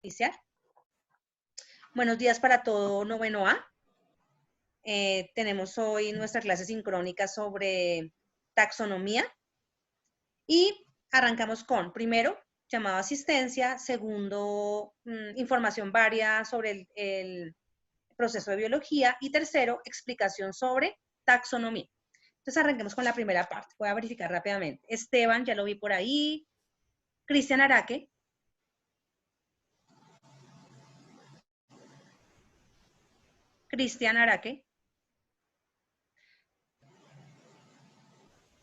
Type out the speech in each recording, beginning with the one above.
Iniciar. Buenos días para todo noveno A. Tenemos hoy nuestra clase sincrónica sobre taxonomía y arrancamos con, primero, llamado a asistencia, segundo, información varia sobre el proceso de biología y tercero, explicación sobre taxonomía. Entonces arranquemos con la primera parte. Voy a verificar rápidamente. Esteban, ya lo vi por ahí. Cristian Araque. Cristian Araque.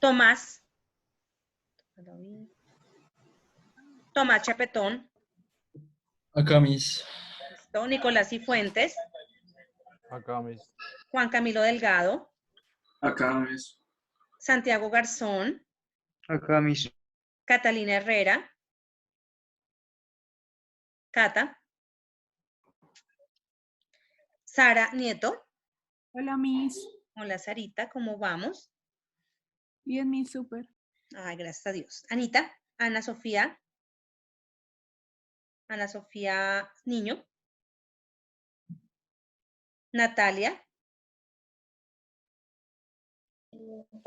Tomás. Tomás Chapetón. Acá mis. Listo. Nicolás Cifuentes. Acá mis. Juan Camilo Delgado. Acá mis. Santiago Garzón. Acá mis. Catalina Herrera. Cata. Sara Nieto. Hola, Miss. Hola, Sarita, ¿cómo vamos? Bien, Miss, súper. Ay, gracias a Dios. Anita, Ana Sofía. Ana Sofía Niño. Natalia.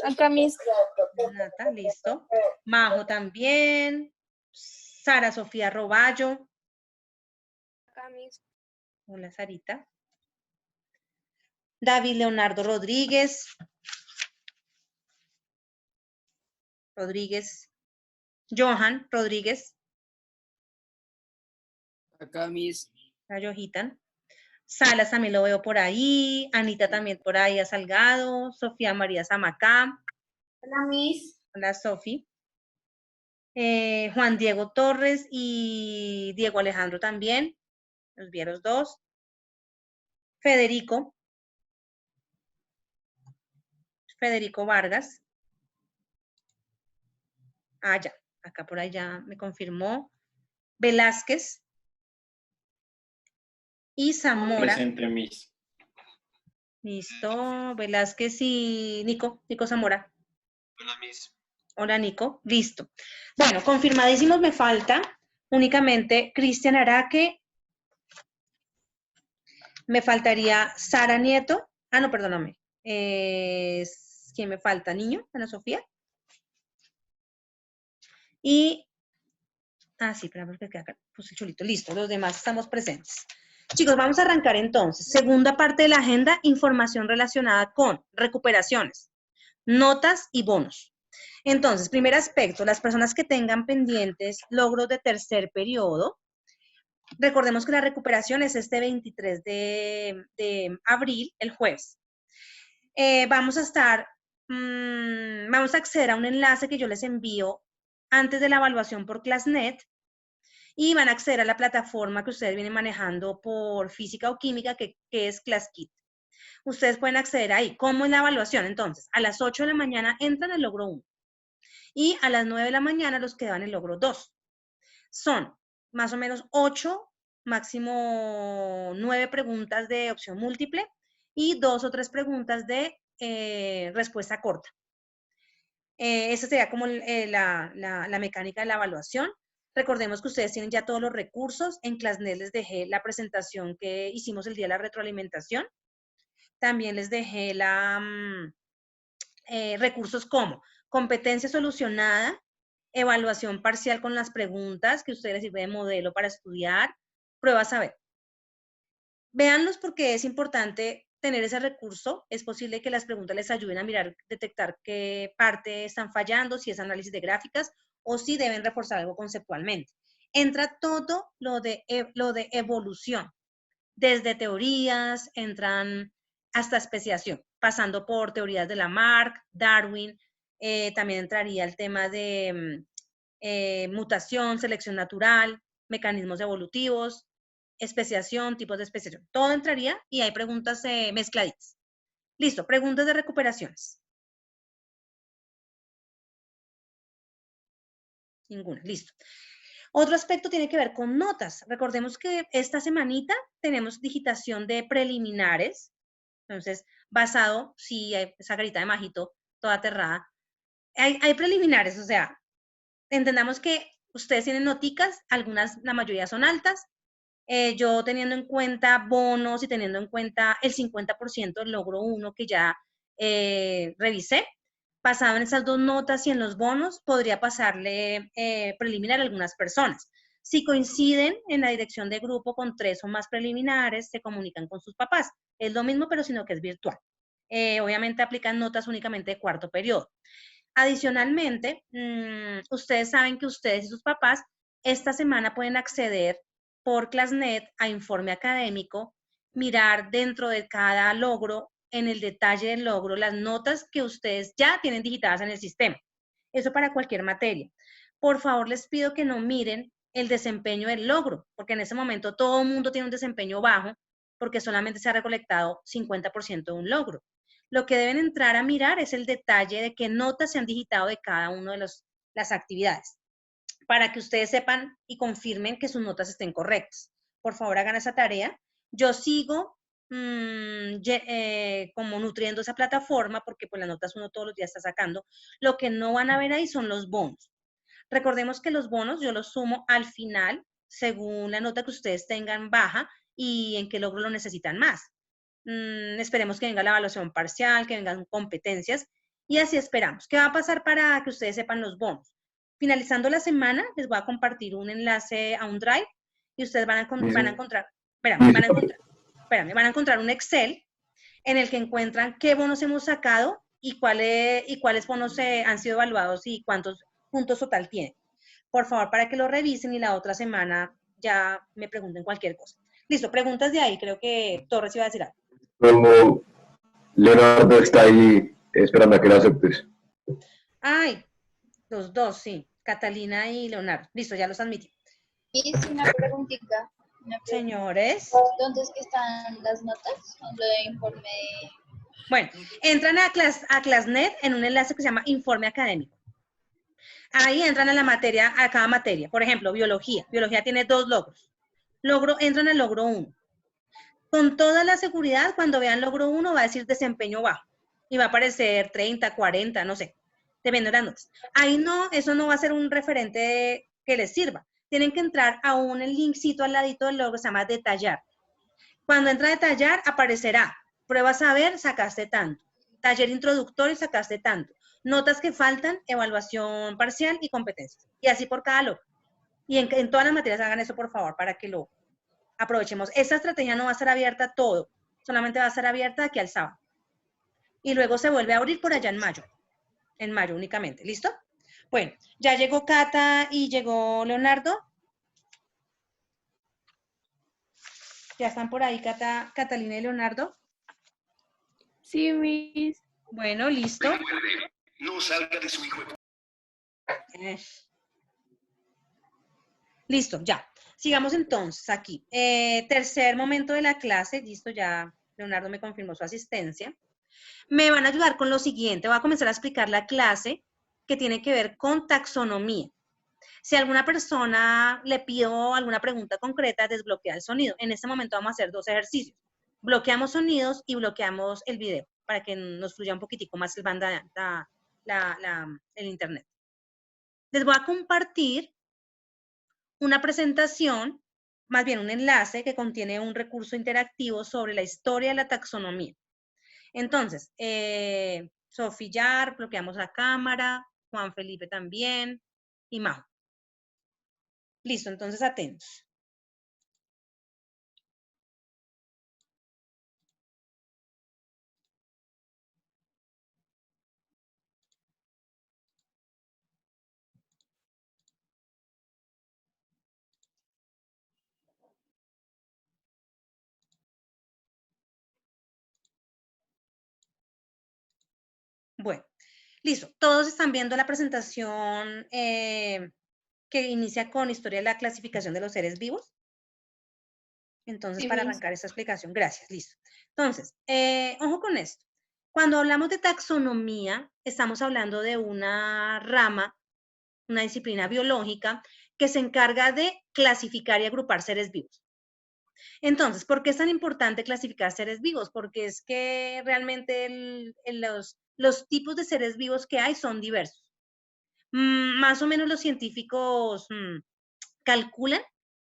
Acá Miss. Nata, listo. Majo también. Sara Sofía Roballo. Acá Miss. Hola, Sarita. David Leonardo Rodríguez. Johan Rodríguez. Acá mis. Rayojitan. Salas también lo veo por ahí. Anita también por ahí, a Salgado. Sofía María Zamacá. Hola, Miss. Hola, Sofi. Juan Diego Torres y Diego Alejandro también. Los vi a los dos. Federico Vargas. Ah, ya. Acá por ahí ya me confirmó. Velázquez. Y Zamora. Presente mis. Listo. Velázquez y Nico Zamora. Hola mis. Hola, Nico. Listo. Bueno, confirmadísimos, me falta únicamente Cristian Araque. Me faltaría Sara Nieto. Ah, no, perdóname. ¿Quién me falta? ¿Niño? Ana Sofía. Y, sí, espera, porque acá puse chulito. Listo, los demás estamos presentes. Chicos, vamos a arrancar entonces. Segunda parte de la agenda, información relacionada con recuperaciones, notas y bonos. Entonces, primer aspecto, las personas que tengan pendientes logros de tercer periodo, recordemos que la recuperación es este 23 de abril, el jueves. Vamos a acceder a un enlace que yo les envío antes de la evaluación por ClassNet y van a acceder a la plataforma que ustedes vienen manejando por física o química, que es ClassKit. Ustedes pueden acceder ahí. ¿Cómo es la evaluación? Entonces, a las 8 de la mañana entran al logro 1 y a las 9 de la mañana los que dan el logro 2. Son más o menos 8, máximo 9 preguntas de opción múltiple y 2 o 3 preguntas de respuesta corta. Esa sería como la mecánica de la evaluación. Recordemos que ustedes tienen ya todos los recursos. En ClassNet les dejé la presentación que hicimos el día de la retroalimentación. También les dejé recursos como competencia solucionada, evaluación parcial con las preguntas que ustedes les sirve de modelo para estudiar, pruebas a ver. Véanlos porque es importante tener ese recurso. Es posible que las preguntas les ayuden a mirar, detectar qué parte están fallando, si es análisis de gráficas o si deben reforzar algo conceptualmente. Entra todo lo de evolución, desde teorías, entran hasta especiación, pasando por teorías de Lamarck, Darwin, también entraría el tema de mutación, selección natural, mecanismos evolutivos, especiación, tipos de especiación. Todo entraría y hay preguntas mezcladitas. Listo, preguntas de recuperaciones. Ninguna, listo. Otro aspecto tiene que ver con notas. Recordemos que esta semanita tenemos digitación de preliminares. Entonces, basado, sí, esa carita de majito toda aterrada. Hay preliminares, o sea, entendamos que ustedes tienen noticas, algunas, la mayoría son altas, Yo teniendo en cuenta bonos y teniendo en cuenta el 50% del logro 1 que ya revisé, basado en esas 2 notas y en los bonos, podría pasarle preliminar a algunas personas. Si coinciden en la dirección de grupo con 3 o más preliminares, se comunican con sus papás. Es lo mismo, pero sino que es virtual. Obviamente aplican notas únicamente de cuarto periodo. Adicionalmente, ustedes saben que ustedes y sus papás esta semana pueden acceder por Classnet a informe académico, mirar dentro de cada logro, en el detalle del logro, las notas que ustedes ya tienen digitadas en el sistema. Eso para cualquier materia. Por favor, les pido que no miren el desempeño del logro, porque en ese momento todo el mundo tiene un desempeño bajo, porque solamente se ha recolectado 50% de un logro. Lo que deben entrar a mirar es el detalle de qué notas se han digitado de cada una de las actividades, para que ustedes sepan y confirmen que sus notas estén correctas. Por favor, hagan esa tarea. Yo sigo como nutriendo esa plataforma, porque pues las notas uno todos los días está sacando. Lo que no van a ver ahí son los bonos. Recordemos que los bonos yo los sumo al final, según la nota que ustedes tengan baja y en qué logro lo necesitan más. Esperemos que venga la evaluación parcial, que vengan competencias, y así esperamos. ¿Qué va a pasar para que ustedes sepan los bonos? Finalizando la semana, les voy a compartir un enlace a un Drive, y ustedes van a encontrar un Excel en el que encuentran qué bonos hemos sacado y cuáles bonos han sido evaluados y cuántos puntos total tienen. Por favor, para que lo revisen y la otra semana ya me pregunten cualquier cosa. Listo, preguntas de ahí. Creo que Torres iba a decir algo. Como Leonardo está ahí esperando a que lo aceptes. Ay, los dos, sí. Catalina y Leonardo. Listo, ya los admití. Y una preguntita. Señores. ¿Dónde es que están las notas? En lo de informe. Bueno, entran a Classnet en un enlace que se llama Informe Académico. Ahí entran a la materia, a cada materia. Por ejemplo, biología. Biología tiene 2 logros. Entran al logro 1. Con toda la seguridad, cuando vean logro 1, va a decir desempeño bajo. Y va a aparecer 30, 40, no sé. Dependiendo de las notas. Ahí no, eso no va a ser un referente que les sirva. Tienen que entrar a un linkcito al ladito del logro, se llama detallar. Cuando entra a detallar, aparecerá prueba saber, sacaste tanto. Taller introductorio, sacaste tanto. Notas que faltan, evaluación parcial y competencias. Y así por cada logro. Y en todas las materias hagan eso, por favor, para que lo aprovechemos. Esta estrategia no va a estar abierta todo, solamente va a estar abierta aquí al sábado. Y luego se vuelve a abrir por allá en mayo únicamente. ¿Listo? Bueno, ya llegó Cata y llegó Leonardo. ¿Ya están por ahí Catalina y Leonardo? Sí, Miss. Bueno, listo. No salga de su hijo. Listo, ya. Sigamos entonces aquí. Tercer momento de la clase. Listo, ya Leonardo me confirmó su asistencia. Me van a ayudar con lo siguiente. Voy a comenzar a explicar la clase que tiene que ver con taxonomía. Si alguna persona le pido alguna pregunta concreta, desbloquea el sonido. En este momento vamos a hacer 2 ejercicios. Bloqueamos sonidos y bloqueamos el video para que nos fluya un poquitico más el el internet. Les voy a compartir una presentación, más bien un enlace que contiene un recurso interactivo sobre la historia de la taxonomía. Entonces, Sofía, bloqueamos la cámara, Juan Felipe también, y Majo. Listo, entonces atentos. Bueno, listo. Todos están viendo la presentación que inicia con historia de la clasificación de los seres vivos. Entonces, Sí, para arrancar esta explicación, gracias, listo. Entonces, ojo con esto. Cuando hablamos de taxonomía, estamos hablando de una rama, una disciplina biológica que se encarga de clasificar y agrupar seres vivos. Entonces, ¿por qué es tan importante clasificar seres vivos? Porque es que realmente los tipos de seres vivos que hay son diversos. Más o menos los científicos calculan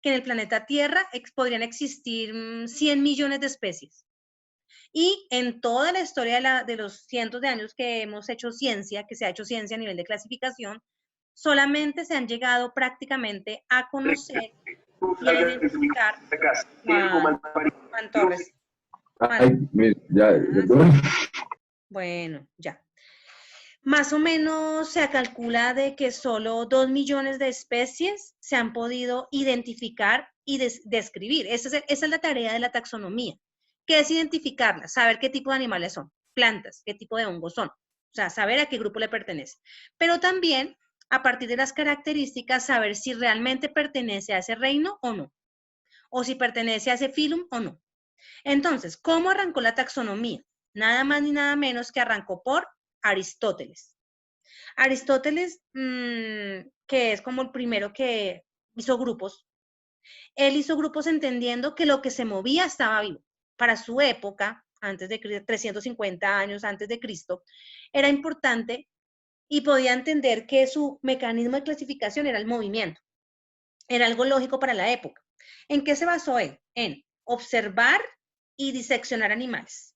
que en el planeta Tierra podrían existir 100 millones de especies. Y en toda la historia de los cientos de años que hemos hecho ciencia, que se ha hecho ciencia a nivel de clasificación, solamente se han llegado prácticamente a conocer y a identificar Juan Torres. Ay, ya. Bueno, ya. Más o menos se calcula de que solo 2 millones de especies se han podido identificar y describir. Esa es la tarea de la taxonomía, que es identificarlas, saber qué tipo de animales son, plantas, qué tipo de hongos son, o sea, saber a qué grupo le pertenece. Pero también, a partir de las características, saber si realmente pertenece a ese reino o no, o si pertenece a ese filum o no. Entonces, ¿cómo arrancó la taxonomía? Nada más ni nada menos que arrancó por Aristóteles. Aristóteles, que es como el primero que hizo grupos, él hizo grupos entendiendo que lo que se movía estaba vivo. Para su época, antes de 350 años antes de Cristo, era importante y podía entender que su mecanismo de clasificación era el movimiento. Era algo lógico para la época. ¿En qué se basó él? En observar y diseccionar animales.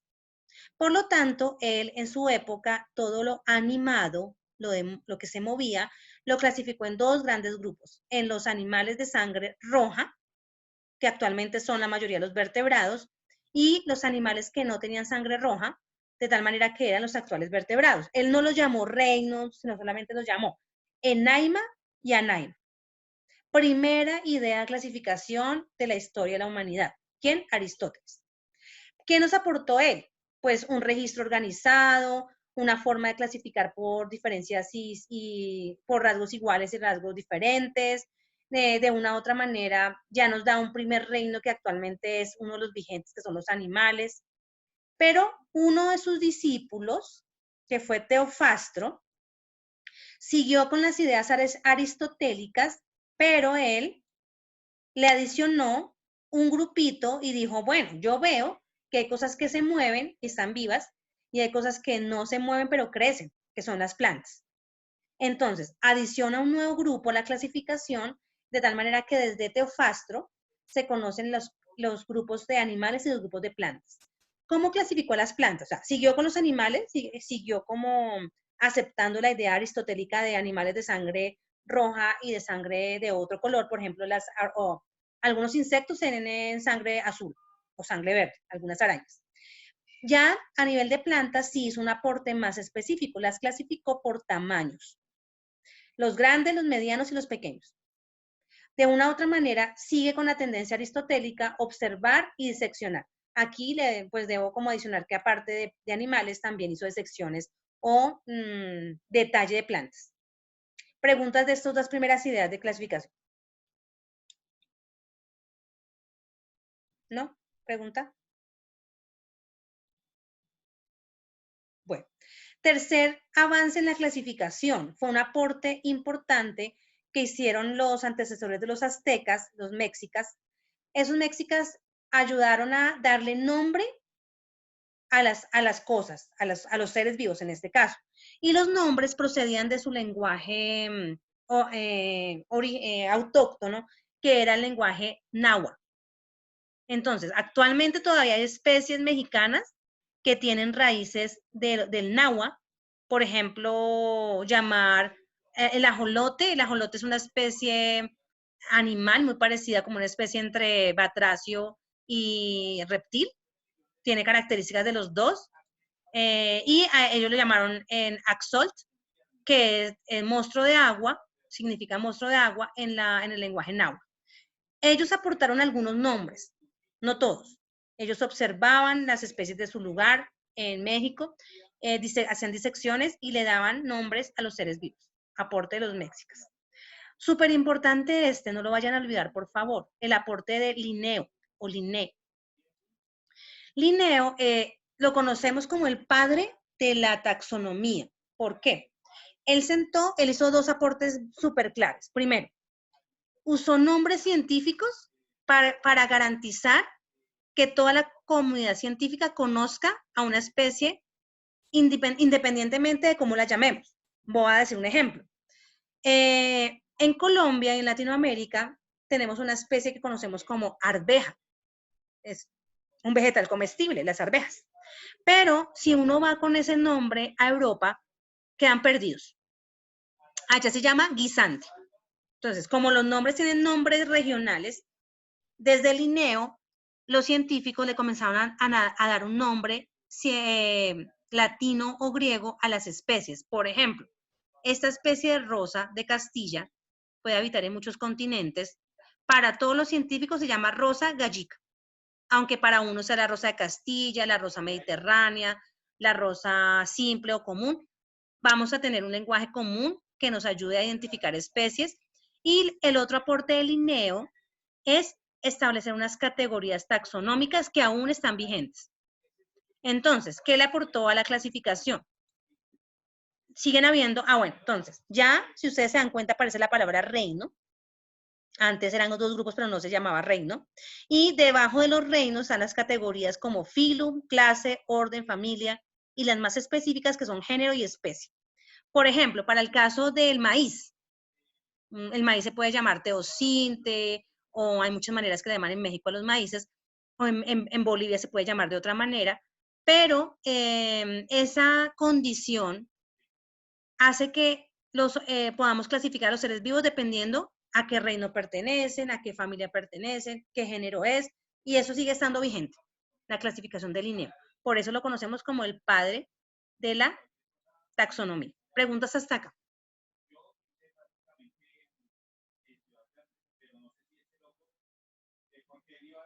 Por lo tanto, él en su época, todo lo animado, lo que se movía, lo clasificó en dos grandes grupos. En los animales de sangre roja, que actualmente son la mayoría de los vertebrados, y los animales que no tenían sangre roja, de tal manera que eran los actuales vertebrados. Él no los llamó reinos, sino solamente los llamó Enaima y Anaima. Primera idea de clasificación de la historia de la humanidad. ¿Quién? Aristóteles. ¿Qué nos aportó él? Pues un registro organizado, una forma de clasificar por diferencias y por rasgos iguales y rasgos diferentes. De una u otra manera, ya nos da un primer reino que actualmente es uno de los vigentes, que son los animales. Pero uno de sus discípulos, que fue Teofastro, siguió con las ideas aristotélicas, pero él le adicionó un grupito y dijo, bueno, yo veo que hay cosas que se mueven y están vivas y hay cosas que no se mueven pero crecen, que son las plantas. Entonces, adiciona un nuevo grupo a la clasificación, de tal manera que desde Teofastro se conocen los grupos de animales y los grupos de plantas. ¿Cómo clasificó a las plantas? O sea, siguió con los animales, siguió como aceptando la idea aristotélica de animales de sangre roja y de sangre de otro color, por ejemplo, algunos insectos tienen sangre azul o sangre verde, algunas arañas. Ya a nivel de plantas sí hizo un aporte más específico, las clasificó por tamaños. Los grandes, los medianos y los pequeños. De una u otra manera, sigue con la tendencia aristotélica, observar y diseccionar. Aquí pues debo como adicionar que aparte de animales también hizo disecciones o detalle de plantas. Preguntas de estas dos primeras ideas de clasificación. ¿No? ¿Pregunta? Bueno. Tercer avance en la clasificación. Fue un aporte importante que hicieron los antecesores de los aztecas, los mexicas. Esos mexicas ayudaron a darle nombre a las cosas, a los seres vivos en este caso. Y los nombres procedían de su lenguaje autóctono, que era el lenguaje náhuatl. Entonces, actualmente todavía hay especies mexicanas que tienen raíces del náhuatl. Por ejemplo, llamar el ajolote es una especie animal muy parecida, como una especie entre batracio y reptil. Tiene características de los dos. Y a ellos le llamaron en Axolt, que es monstruo de agua, significa monstruo de agua en el lenguaje náhuatl. Ellos aportaron algunos nombres, no todos. Ellos observaban las especies de su lugar en México, hacían disecciones y le daban nombres a los seres vivos. Aporte de los mexicas. Súper importante no lo vayan a olvidar, por favor, el aporte de Linneo o Linné. Linneo lo conocemos como el padre de la taxonomía. ¿Por qué? Él hizo dos aportes súper claros. Primero, usó nombres científicos para garantizar que toda la comunidad científica conozca a una especie independientemente de cómo la llamemos. Voy a decir un ejemplo. En Colombia y en Latinoamérica tenemos una especie que conocemos como arveja. Es un vegetal comestible, las arvejas. Pero si uno va con ese nombre a Europa, quedan perdidos. Allá se llama guisante. Entonces, como los nombres tienen nombres regionales, desde Linneo, los científicos le comenzaron a dar un nombre latino o griego a las especies. Por ejemplo, esta especie de rosa de Castilla puede habitar en muchos continentes. Para todos los científicos se llama rosa gallica, aunque para unos sea la rosa de Castilla, la rosa mediterránea, la rosa simple o común. Vamos a tener un lenguaje común que nos ayude a identificar especies. Y el otro aporte de Linneo es establecer unas categorías taxonómicas que aún están vigentes. Entonces, ¿qué le aportó a la clasificación? Siguen habiendo, bueno, entonces, ya, si ustedes se dan cuenta, aparece la palabra reino. Antes eran los dos grupos, pero no se llamaba reino. Y debajo de los reinos están las categorías como filum, clase, orden, familia, y las más específicas que son género y especie. Por ejemplo, para el caso del maíz, el maíz se puede llamar teocinte, o hay muchas maneras que le llaman en México a los maíces, o en Bolivia se puede llamar de otra manera, pero esa condición hace que podamos clasificar a los seres vivos dependiendo a qué reino pertenecen, a qué familia pertenecen, qué género es, y eso sigue estando vigente, la clasificación de Linneo. Por eso lo conocemos como el padre de la taxonomía. ¿Preguntas hasta acá?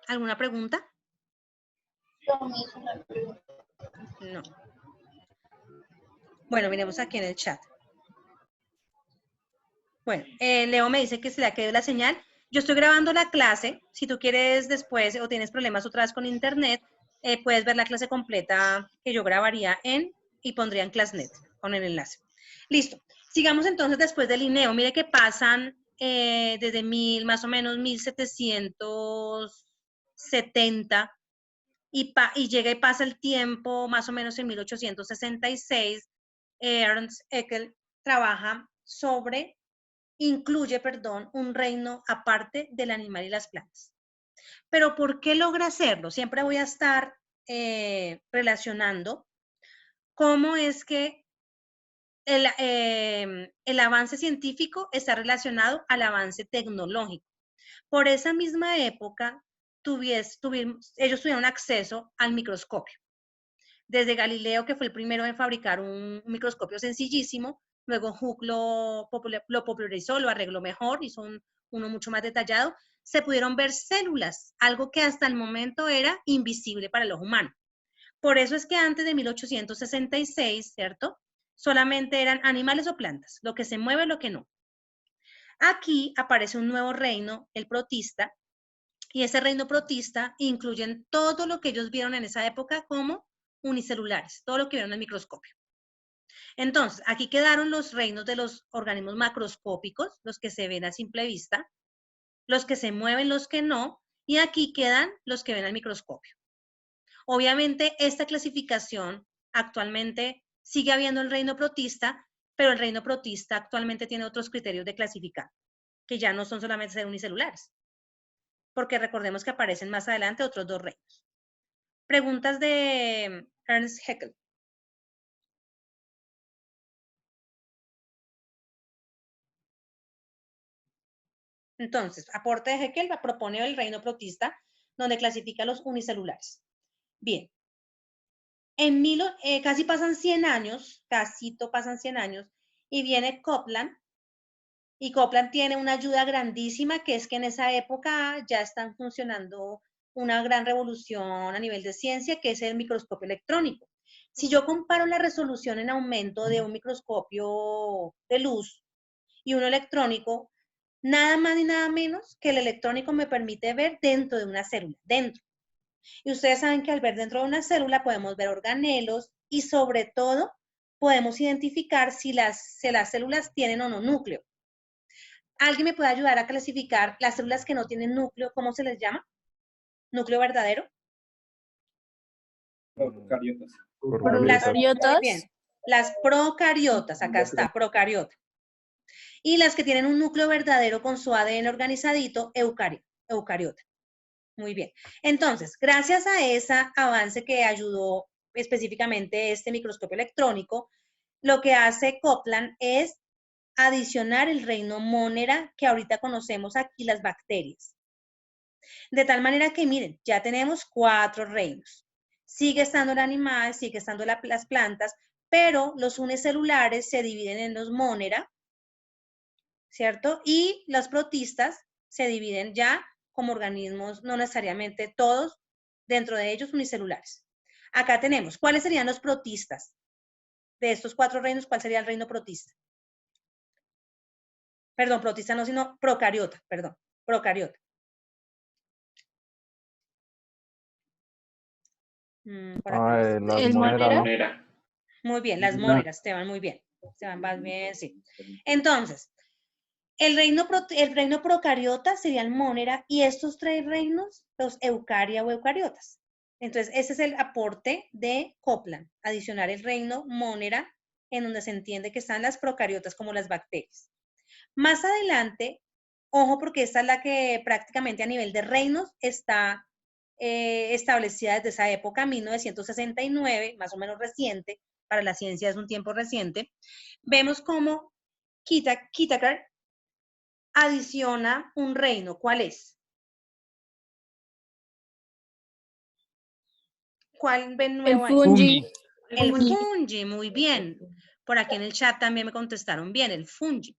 ¿Alguna pregunta? No. Bueno, miremos aquí en el chat. Bueno, Leo me dice que se le ha caído la señal. Yo estoy grabando la clase. Si tú quieres después o tienes problemas otra vez con internet, puedes ver la clase completa que yo grabaría y pondría en Classnet con el enlace. Listo. Sigamos entonces después del Linneo. Mire que pasan desde más o menos 1770 y llega y pasa el tiempo más o menos en 1866. Ernst Haeckel incluye, un reino aparte del animal y las plantas. Pero ¿por qué logra hacerlo? Siempre voy a estar relacionando cómo es que el avance científico está relacionado al avance tecnológico. Por esa misma época, ellos tuvieron acceso al microscopio. Desde Galileo, que fue el primero en fabricar un microscopio sencillísimo, luego Hooke lo popularizó, lo arregló mejor, hizo uno mucho más detallado. Se pudieron ver células, algo que hasta el momento era invisible para el ojo humano. Por eso es que antes de 1866, ¿cierto? Solamente eran animales o plantas, lo que se mueve, lo que no. Aquí aparece un nuevo reino, el protista, y ese reino protista incluye todo lo que ellos vieron en esa época como unicelulares, todo lo que vieron en el microscopio. Entonces, aquí quedaron los reinos de los organismos macroscópicos, los que se ven a simple vista, los que se mueven, los que no, y aquí quedan los que ven al microscopio. Obviamente, esta clasificación actualmente sigue habiendo el reino protista, pero el reino protista actualmente tiene otros criterios de clasificar, que ya no son solamente ser unicelulares, porque recordemos que aparecen más adelante otros dos reinos. Preguntas de Ernst Haeckel. Entonces, aporte de Haeckel propone el reino protista, donde clasifica los unicelulares. Bien. Casi pasan 100 años, y viene Copland, y Copland tiene una ayuda grandísima, que es que en esa época ya están funcionando una gran revolución a nivel de ciencia, que es el microscopio electrónico. Si yo comparo la resolución en aumento de un microscopio de luz y uno electrónico, nada más ni nada menos que el electrónico me permite ver dentro de una célula, dentro. Y ustedes saben que al ver dentro de una célula podemos ver organelos y sobre todo podemos identificar si las células tienen o no núcleo. ¿Alguien me puede ayudar a clasificar las células que no tienen núcleo? ¿Cómo se les llama? ¿Núcleo verdadero? Procariotas. Muy bien. Las procariotas, acá está, procariota. Y las que tienen un núcleo verdadero con su ADN organizadito, eucariota. Muy bien. Entonces, gracias a ese avance que ayudó específicamente este microscopio electrónico, lo que hace Copland es adicionar el reino Monera que ahorita conocemos aquí, las bacterias. De tal manera que, miren, ya tenemos 4 reinos. Sigue estando el animal, sigue estando las plantas, pero los unicelulares se dividen en los Monera, ¿cierto? Y los protistas se dividen ya como organismos, no necesariamente todos, dentro de ellos unicelulares. Acá tenemos, ¿cuáles serían los protistas? De estos 4 reinos, ¿cuál sería el reino protista? Perdón, protista no, sino procariota, perdón, procariota. Por acá. Las moneras. Muy bien, las móneras, Esteban, muy bien. Esteban, vas bien, sí. Entonces, el reino procariota sería el mónera y estos 3 reinos, los eucaria o eucariotas. Entonces, ese es el aporte de Copland, adicionar el reino mónera, en donde se entiende que están las procariotas como las bacterias. Más adelante, ojo porque esta es la que prácticamente a nivel de reinos está establecida desde esa época, 1969, más o menos reciente, para la ciencia es un tiempo reciente, vemos cómo Whittaker adiciona un reino. ¿Cuál es? ¿Cuál ven nuevo ahí? Fungi. El fungi, muy bien. Por aquí en el chat también me contestaron bien, el fungi.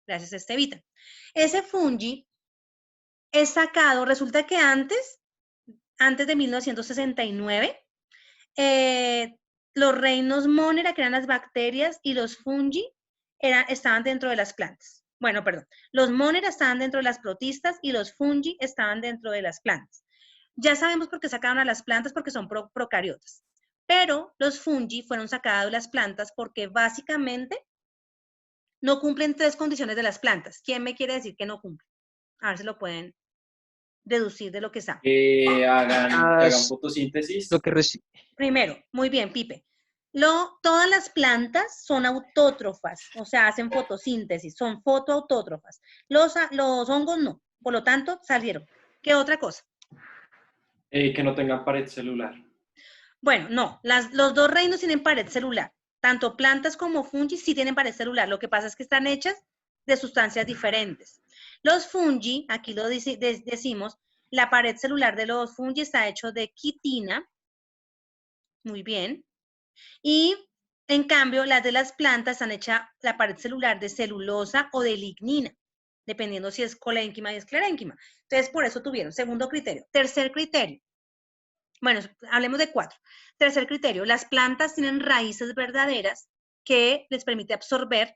Gracias, Estevita. Ese fungi es sacado, resulta que antes de 1969, los reinos Monera, que eran las bacterias, y los fungi estaban dentro de las plantas. Bueno, perdón, los Monera estaban dentro de las protistas y los fungi estaban dentro de las plantas. Ya sabemos por qué sacaron a las plantas, porque son procariotas. Pero los fungi fueron sacados de las plantas porque básicamente no cumplen 3 condiciones de las plantas. ¿Quién me quiere decir que no cumplen? A ver si lo pueden deducir de lo que saben. Que hagan fotosíntesis. Primero, muy bien, Pipe. Todas las plantas son autótrofas, o sea, hacen fotosíntesis, son fotoautótrofas. Los hongos no, por lo tanto, salieron. ¿Qué otra cosa? Que no tengan pared celular. Bueno, no, los 2 reinos tienen pared celular. Tanto plantas como fungi sí tienen pared celular. Lo que pasa es que están hechas de sustancias diferentes. Los fungi, aquí lo decimos, la pared celular de los fungi está hecho de quitina. Muy bien. Y en cambio, las de las plantas están hechas la pared celular de celulosa o de lignina, dependiendo si es colénquima y esclerénquima. Entonces, por eso tuvieron. Segundo criterio. Tercer criterio. Bueno, hablemos de 4. Tercer criterio, las plantas tienen raíces verdaderas que les permite absorber.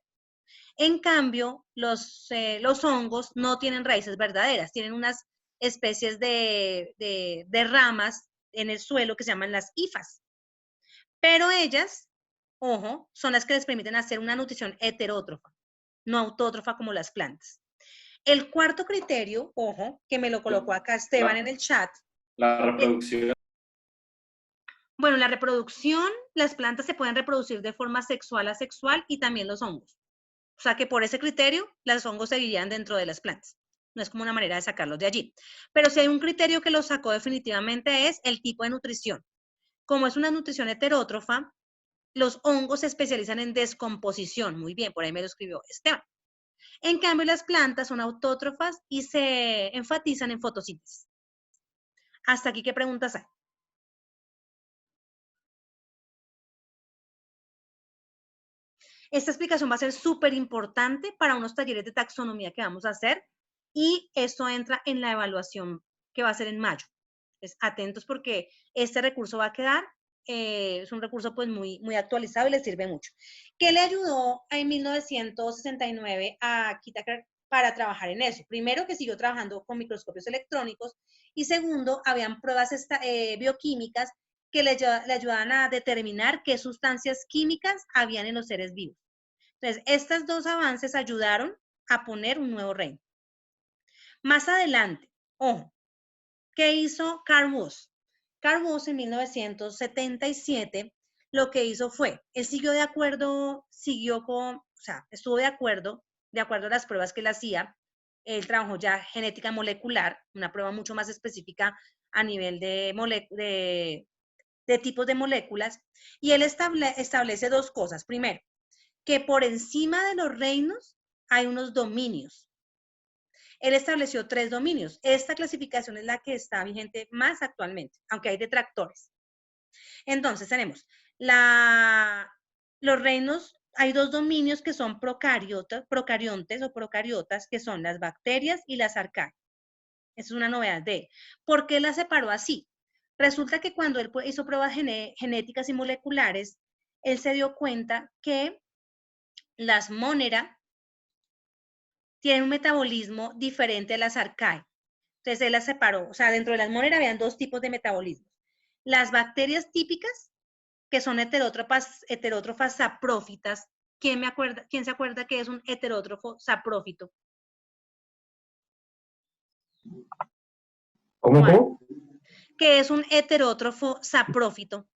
En cambio, los hongos no tienen raíces verdaderas, tienen unas especies de ramas en el suelo que se llaman las hifas. Pero ellas, ojo, son las que les permiten hacer una nutrición heterótrofa, no autótrofa como las plantas. El cuarto criterio, ojo, que me lo colocó acá Esteban en el chat. La reproducción. Bueno, la reproducción, las plantas se pueden reproducir de forma sexual asexual y también los hongos. O sea que por ese criterio, los hongos seguirían dentro de las plantas. No es como una manera de sacarlos de allí. Pero si hay un criterio que los sacó definitivamente es el tipo de nutrición. Como es una nutrición heterótrofa, los hongos se especializan en descomposición. Muy bien, por ahí me lo escribió Esteban. En cambio, las plantas son autótrofas y se enfatizan en fotosíntesis. Hasta aquí, ¿qué preguntas hay? Esta explicación va a ser súper importante para unos talleres de taxonomía que vamos a hacer y esto entra en la evaluación que va a ser en mayo. Entonces, atentos porque este recurso va a quedar, es un recurso pues muy actualizado y les sirve mucho. ¿Qué le ayudó en 1969 a Whittaker para trabajar en eso? Primero, que siguió trabajando con microscopios electrónicos y segundo, habían pruebas bioquímicas que le ayudaban a determinar qué sustancias químicas habían en los seres vivos. Entonces, estos 2 avances ayudaron a poner un nuevo reino. Más adelante, ojo, ¿qué hizo Carl Woese? Carl Woese en 1977 lo que hizo fue, él siguió de acuerdo, estuvo de acuerdo de acuerdo a las pruebas que él hacía. Él trabajó ya genética molecular, una prueba mucho más específica a nivel de tipos de moléculas, y él establece dos cosas. Primero, que por encima de los reinos hay unos dominios. Él estableció 3 dominios. Esta clasificación es la que está vigente más actualmente, aunque hay detractores. Entonces tenemos los reinos, hay 2 dominios que son procariontes o procariotas, que son las bacterias y las arcae. Esa es una novedad de él. ¿Por qué las separó así? Resulta que cuando él hizo pruebas genéticas y moleculares, él se dio cuenta que las Monera tienen un metabolismo diferente a las arcae. Entonces él las separó. O sea, dentro de las Monera habían 2 tipos de metabolismos. Las bacterias típicas, que son heterótrofas saprófitas. ¿Quién se acuerda que es un heterótrofo saprófito? ¿Cómo? Que es un heterótrofo saprófito.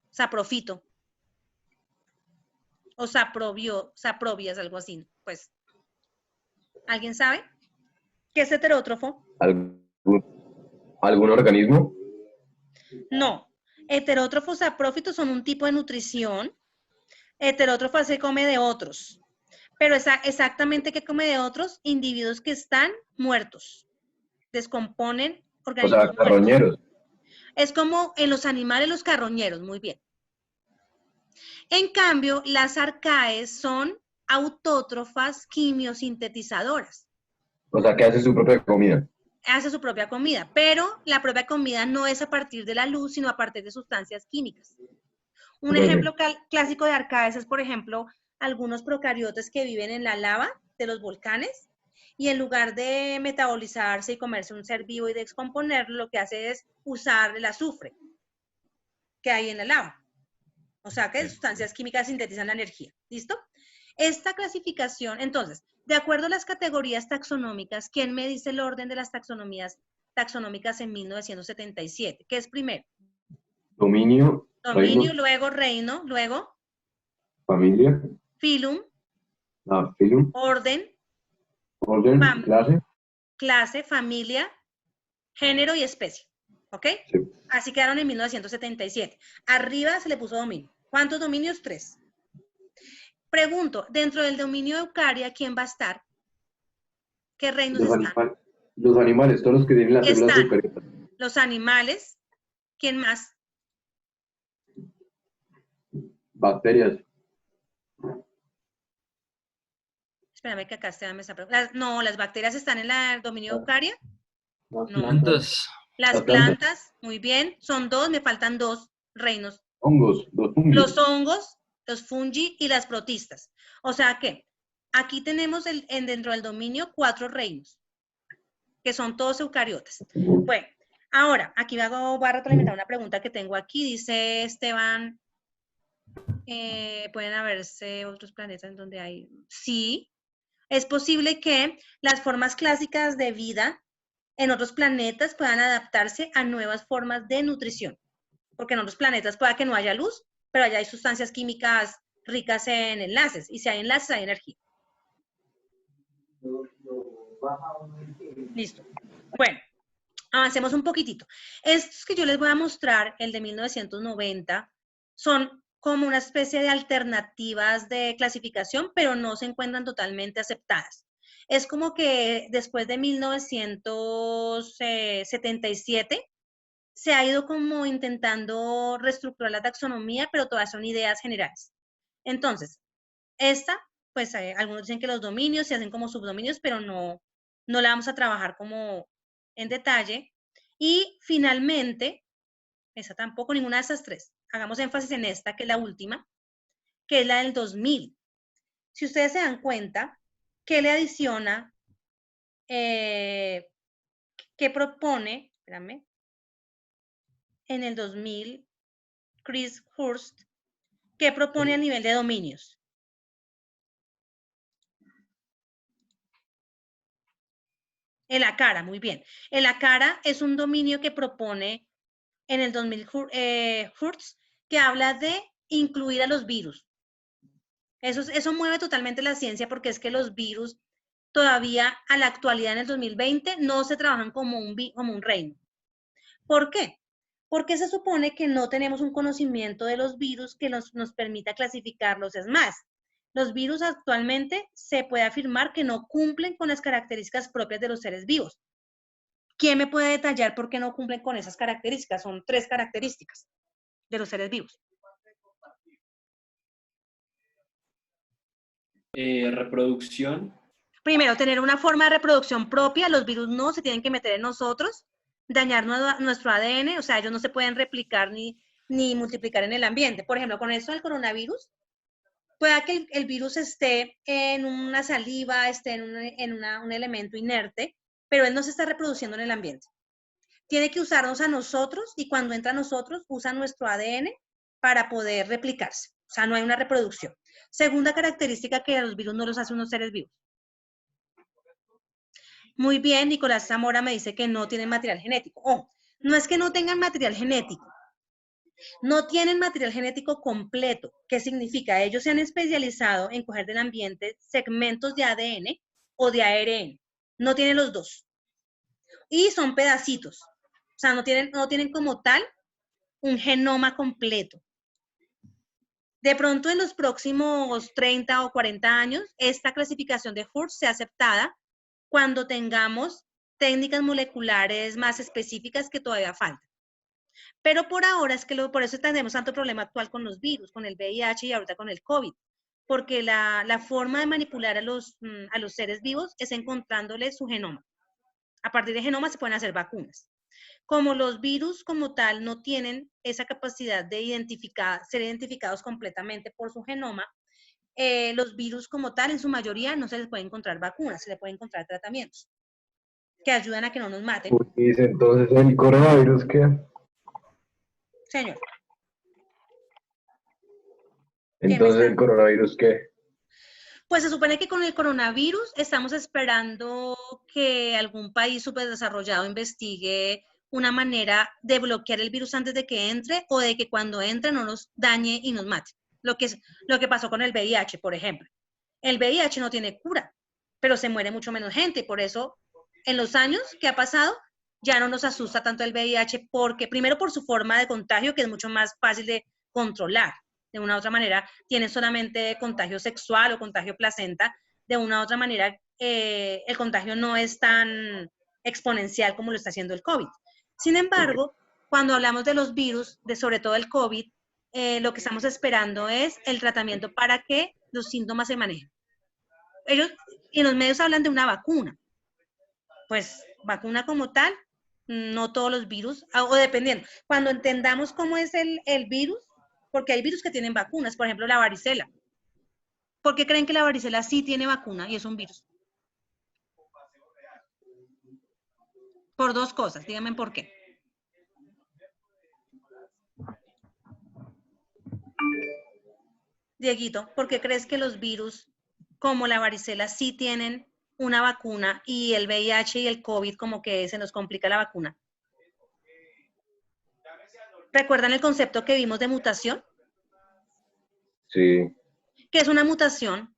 Saprofito. O saprobias, algo así. Pues, ¿alguien sabe qué es heterótrofo? ¿Algún organismo? No. Heterótrofos saprófitos son un tipo de nutrición. Heterótrofo se come de otros. Pero exactamente qué come de otros individuos que están muertos. Descomponen O organismos sea, carroñeros. muertos. Es como en los animales los carroñeros, muy bien. En cambio, las arcaes son autótrofas quimiosintetizadoras. O sea, que hace su propia comida. Hace su propia comida, pero la propia comida no es a partir de la luz, sino a partir de sustancias químicas. Un ejemplo clásico de arcaes es, por ejemplo, algunos procariotas que viven en la lava de los volcanes y en lugar de metabolizarse y comerse un ser vivo y descomponerlo, lo que hace es usar el azufre que hay en la lava. O sea, que sustancias químicas sintetizan la energía. ¿Listo? Esta clasificación, entonces, de acuerdo a las categorías taxonómicas, ¿quién me dice el orden de las taxonómicas en 1977? ¿Qué es primero? Dominio, Dominio, reino, luego reino, luego familia, filum, filum, orden, orden, clase. clase, familia, género y especie. ¿Ok? Sí. Así quedaron en 1977. Arriba se le puso dominio. ¿Cuántos dominios? 3. Pregunto, dentro del dominio Eucaria, ¿quién va a estar? ¿Qué reinos están? Los animales, todos los que tienen las células Están eucariotas. los animales. ¿Quién más? Bacterias. Espérame que acá esté esa pregunta. No, las bacterias están en el dominio Eucaria. Las No. plantas. Las plantas, muy bien. Son 2, me faltan 2 reinos. Hongos, los fungos. Los hongos, los fungi y las protistas. O sea que aquí tenemos dentro del dominio 4 reinos, que son todos eucariotas. Bueno, ahora, aquí voy a retroalimentar una pregunta que tengo aquí. Dice Esteban, ¿pueden haberse otros planetas en donde hay? Sí, es posible que las formas clásicas de vida en otros planetas puedan adaptarse a nuevas formas de nutrición. Porque en otros planetas pueda que no haya luz, pero allá hay sustancias químicas ricas en enlaces. Y si hay enlaces, hay energía. Listo. Bueno, avancemos un poquitito. Estos que yo les voy a mostrar, el de 1990, son como una especie de alternativas de clasificación, pero no se encuentran totalmente aceptadas. Es como que después de 1977 se ha ido como intentando reestructurar la taxonomía, pero todas son ideas generales. Entonces, esta, pues algunos dicen que los dominios se hacen como subdominios, pero no la vamos a trabajar como en detalle. Y finalmente, esa tampoco, ninguna de esas 3. Hagamos énfasis en esta, que es la última, que es la del 2000. Si ustedes se dan cuenta, ¿qué le adiciona? ¿Qué propone? Espérame. En el 2000, Chris Hurst, ¿qué propone a nivel de dominios? El ACARA, muy bien. El ACARA es un dominio que propone en el 2000 Hurst, que habla de incluir a los virus. Eso mueve totalmente la ciencia porque es que los virus todavía a la actualidad en el 2020 no se trabajan como un reino. ¿Por qué? Porque se supone que no tenemos un conocimiento de los virus que nos permita clasificarlos. Es más, los virus actualmente se puede afirmar que no cumplen con las características propias de los seres vivos. ¿Quién me puede detallar por qué no cumplen con esas características? Son 3 características de los seres vivos. Reproducción. Primero, tener una forma de reproducción propia. Los virus no se tienen que meter en nosotros, dañar nuestro ADN, o sea, ellos no se pueden replicar ni multiplicar en el ambiente. Por ejemplo, con esto del coronavirus, pueda que el virus esté en una saliva, esté en un elemento inerte, pero él no se está reproduciendo en el ambiente. Tiene que usarnos a nosotros y cuando entra a nosotros, usa nuestro ADN para poder replicarse. O sea, no hay una reproducción. Segunda característica que a los virus no los hace unos seres vivos. Muy bien, Nicolás Zamora me dice que no tienen material genético. Oh, no es que no tengan material genético. No tienen material genético completo. ¿Qué significa? Ellos se han especializado en coger del ambiente segmentos de ADN o de ARN. No tienen los dos. Y son pedacitos. O sea, no tienen como tal un genoma completo. De pronto en los próximos 30 o 40 años, esta clasificación de Hurst sea aceptada cuando tengamos técnicas moleculares más específicas que todavía faltan. Pero por ahora es que por eso tenemos tanto problema actual con los virus, con el VIH y ahorita con el COVID, porque la forma de manipular a los seres vivos es encontrándole su genoma. A partir de genoma se pueden hacer vacunas. Como los virus como tal no tienen esa capacidad de ser identificados completamente por su genoma, los virus como tal, en su mayoría, no se les puede encontrar vacunas, se les puede encontrar tratamientos que ayudan a que no nos maten. Dice entonces el coronavirus que... Señor. Entonces el coronavirus que... Pues se supone que con el coronavirus estamos esperando que algún país superdesarrollado investigue una manera de bloquear el virus antes de que entre o de que cuando entre no nos dañe y nos mate. Lo que pasó con el VIH, por ejemplo. El VIH no tiene cura, pero se muere mucho menos gente. Por eso, en los años que ha pasado, ya no nos asusta tanto el VIH, porque primero por su forma de contagio, que es mucho más fácil de controlar. De una u otra manera, tiene solamente contagio sexual o contagio placenta. De una u otra manera, el contagio no es tan exponencial como lo está haciendo el COVID. Sin embargo, cuando hablamos de los virus, sobre todo el COVID, lo que estamos esperando es el tratamiento para que los síntomas se manejen. Ellos en los medios hablan de una vacuna. Pues vacuna como tal, no todos los virus, o dependiendo. Cuando entendamos cómo es el virus, porque hay virus que tienen vacunas, por ejemplo la varicela. ¿Por qué creen que la varicela sí tiene vacuna y es un virus? Por 2 cosas, díganme por qué. Dieguito, ¿por qué crees que los virus como la varicela sí tienen una vacuna y el VIH y el COVID como que se nos complica la vacuna? ¿Recuerdan el concepto que vimos de mutación? Sí. ¿Qué es una mutación?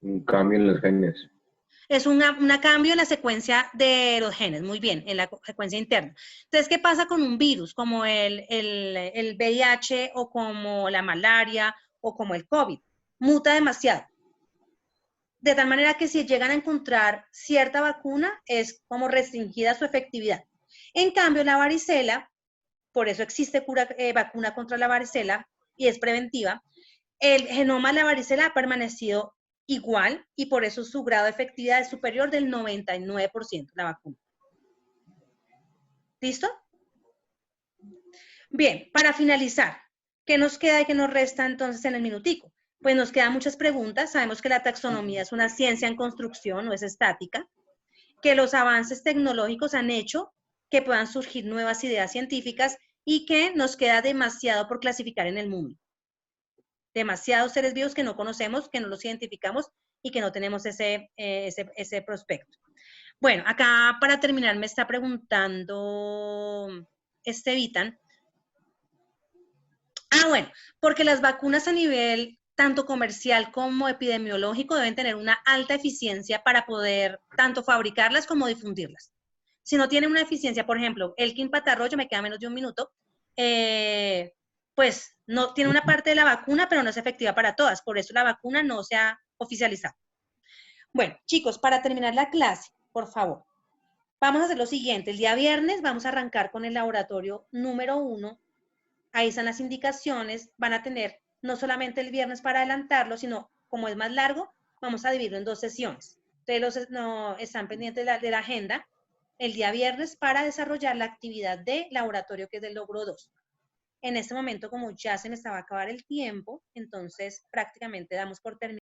Un cambio en los genes. Es un cambio en la secuencia de los genes, muy bien, en la secuencia interna. Entonces, ¿qué pasa con un virus como el VIH o como la malaria o como el COVID? Muta demasiado. De tal manera que si llegan a encontrar cierta vacuna, es como restringida su efectividad. En cambio, la varicela, por eso existe vacuna contra la varicela y es preventiva, el genoma de la varicela ha permanecido igual y por eso su grado de efectividad es superior del 99% la vacuna. ¿Listo? Bien, para finalizar, ¿qué nos queda y qué nos resta entonces en el minutico? Pues nos quedan muchas preguntas. Sabemos que la taxonomía es una ciencia en construcción, no es estática, que los avances tecnológicos han hecho que puedan surgir nuevas ideas científicas y que nos queda demasiado por clasificar en el mundo. Demasiados seres vivos que no conocemos, que no los identificamos y que no tenemos ese prospecto. Bueno, acá para terminar me está preguntando Estevitan. Bueno, porque las vacunas a nivel tanto comercial como epidemiológico, deben tener una alta eficiencia para poder tanto fabricarlas como difundirlas. Si no tienen una eficiencia, por ejemplo, Elkin Patarroyo, me queda menos de un minuto, pues no tiene una parte de la vacuna, pero no es efectiva para todas, por eso la vacuna no se ha oficializado. Bueno, chicos, para terminar la clase, por favor, vamos a hacer lo siguiente. El día viernes vamos a arrancar con el laboratorio número 1. Ahí están las indicaciones. Van a tener no solamente el viernes para adelantarlo, sino como es más largo, vamos a dividirlo en 2 sesiones. Ustedes están pendientes de la agenda el día viernes para desarrollar la actividad de laboratorio que es del logro 2. En este momento, como ya se me estaba a acabar el tiempo, entonces prácticamente damos por terminado.